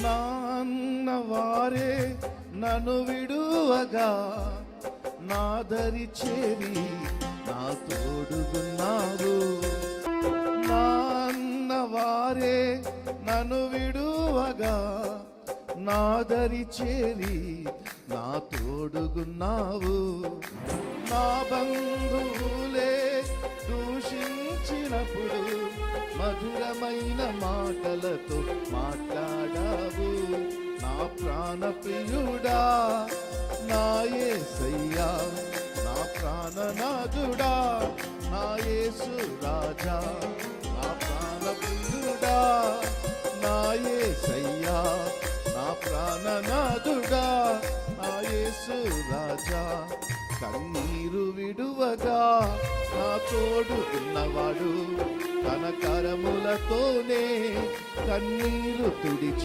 నా అన్న వారే నన్ను విడువగా నా దరి చేరి నా తోడుగున్నావు. నా అన్న వారే నన్ను విడువగా నా దరి చేరి నా తోడుగున్నావు. నా బంధువులే దూషించినప్పుడు మధురమైన మాటలతో మాట్లాడావు. నా ప్రాణప్రియుడా నా యేసయ్యా, నా ప్రాణనాథుడా నా యేసు రాజా, నా ప్రాణప్రియుడా నా యేసయ్యా, నా ప్రాణనాథుడా నా యేసు రాజా. కన్నీరు విడువగా నా తోడుకున్నవాడు తన కరములతోనే కన్నీరు తుడిచి